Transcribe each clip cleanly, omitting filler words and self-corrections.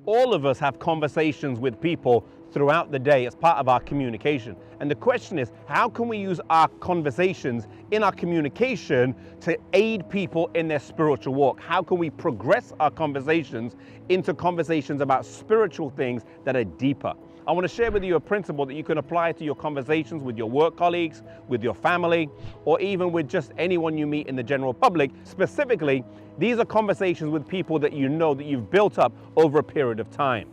All of us have conversations with people throughout the day as part of our communication. And the question is, how can we use our conversations in our communication to aid people in their spiritual walk? How can we progress our conversations into conversations about spiritual things that are deeper? I want to share with you a principle that you can apply to your conversations with your work colleagues, with your family, or even with just anyone you meet in the general public. Specifically, these are conversations with people that you know that you've built up over a period of time.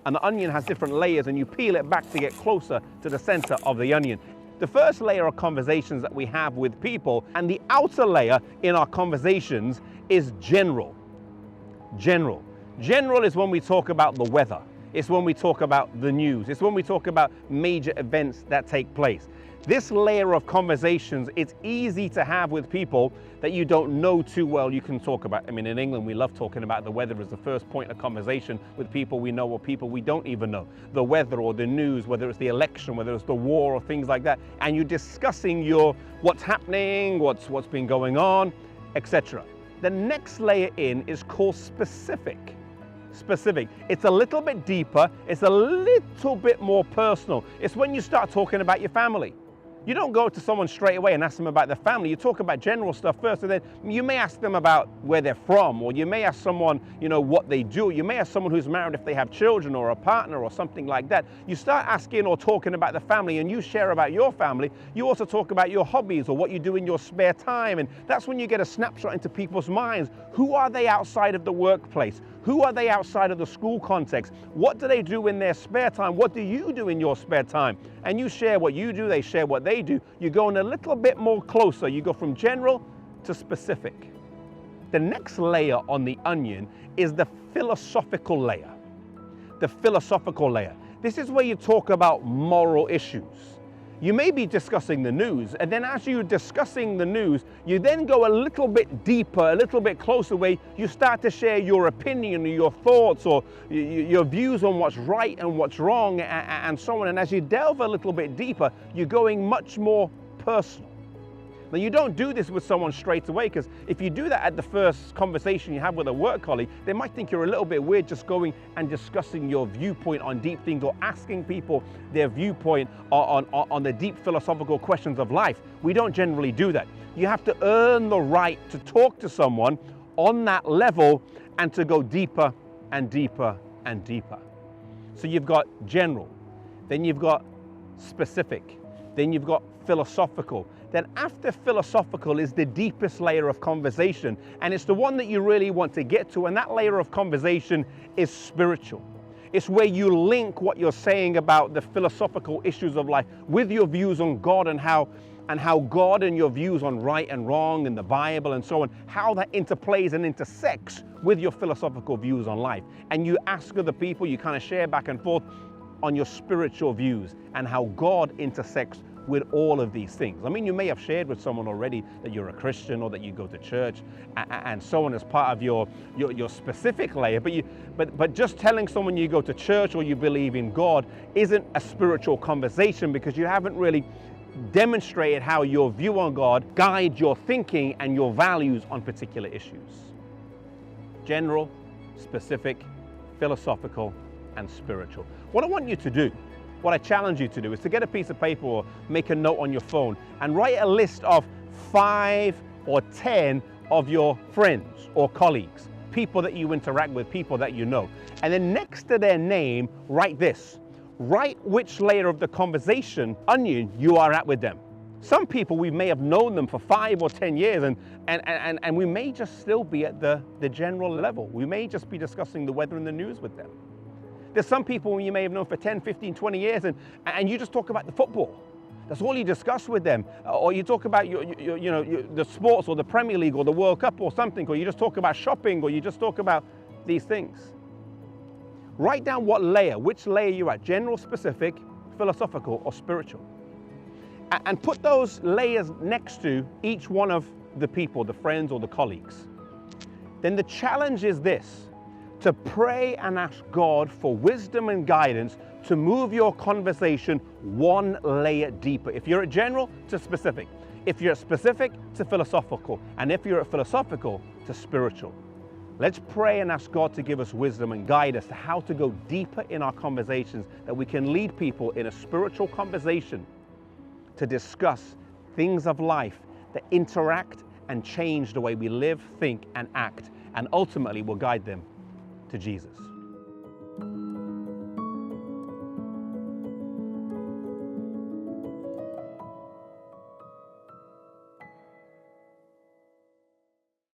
And the onion has different layers, and you peel it back to get closer to the center of the onion. The first layer of conversations that we have with people, and the outer layer in our conversations, is general. General. General is when we talk about the weather. It's when we talk about the news. It's when we talk about major events that take place. This layer of conversations, it's easy to have with people that you don't know too well. You can talk about, I mean, in England, we love talking about the weather as the first point of conversation with people we know or people we don't even know. The weather or the news, whether it's the election, whether it's the war or things like that. And you're discussing what's happening, what's been going on, etc. The next layer in is called specific. Specific. It's a little bit deeper. It's a little bit more personal. It's when you start talking about your family. You don't go to someone straight away and ask them about their family. You talk about general stuff first, and then you may ask them about where they're from, or you may ask someone, what they do. You may ask someone who's married if they have children or a partner or something like that. You start asking or talking about the family, and you share about your family. You also talk about your hobbies or what you do in your spare time, and that's when you get a snapshot into people's minds. Who are they outside of the workplace? Who are they outside of the school context? What do they do in their spare time? What do you do in your spare time? And you share what you do, they share what they do. You go in a little bit more closer. You go from general to specific. The next layer on the onion is the philosophical layer. The philosophical layer. This is where you talk about moral issues. You may be discussing the news, and then as you're discussing the news, you then go a little bit deeper, a little bit closer, where you start to share your opinion or your thoughts or your views on what's right and what's wrong and so on. And as you delve a little bit deeper, you're going much more personal. Now, you don't do this with someone straight away, because if you do that at the first conversation you have with a work colleague, they might think you're a little bit weird just going and discussing your viewpoint on deep things or asking people their viewpoint on the deep philosophical questions of life. We don't generally do that. You have to earn the right to talk to someone on that level and to go deeper and deeper and deeper. So you've got general, then you've got specific, then you've got philosophical. Then after philosophical is the deepest layer of conversation, and it's the one that you really want to get to, and that layer of conversation is spiritual. It's where you link what you're saying about the philosophical issues of life with your views on God and how God and your views on right and wrong and the Bible and so on, how that interplays and intersects with your philosophical views on life. And you ask other people, you kind of share back and forth on your spiritual views and how God intersects with all of these things. I mean, you may have shared with someone already that you're a Christian or that you go to church and so on as part of your specific layer, but just telling someone you go to church or you believe in God isn't a spiritual conversation, because you haven't really demonstrated how your view on God guides your thinking and your values on particular issues. General, specific, philosophical, and spiritual. What I want you to do, what I challenge you to do, is to get a piece of paper or make a note on your phone and write a list of 5 or 10 of your friends or colleagues, people that you interact with, people that you know. And then next to their name, write this. Write which layer of the conversation onion you are at with them. Some people, we may have known them for 5 or 10 years and we may just still be at the general level. We may just be discussing the weather and the news with them. There's some people you may have known for 10, 15, 20 years and you just talk about the football. That's all you discuss with them. Or you talk about the sports or the Premier League or the World Cup or something, or you just talk about shopping, or you just talk about these things. Write down what layer, which layer you're at, general, specific, philosophical, or spiritual. And put those layers next to each one of the people, the friends or the colleagues. Then the challenge is this: to pray and ask God for wisdom and guidance to move your conversation one layer deeper. If you're at general, to specific. If you're at specific, to philosophical. And if you're at philosophical, to spiritual. Let's pray and ask God to give us wisdom and guide us to how to go deeper in our conversations, that we can lead people in a spiritual conversation to discuss things of life that interact and change the way we live, think, and act, and ultimately will guide them to Jesus.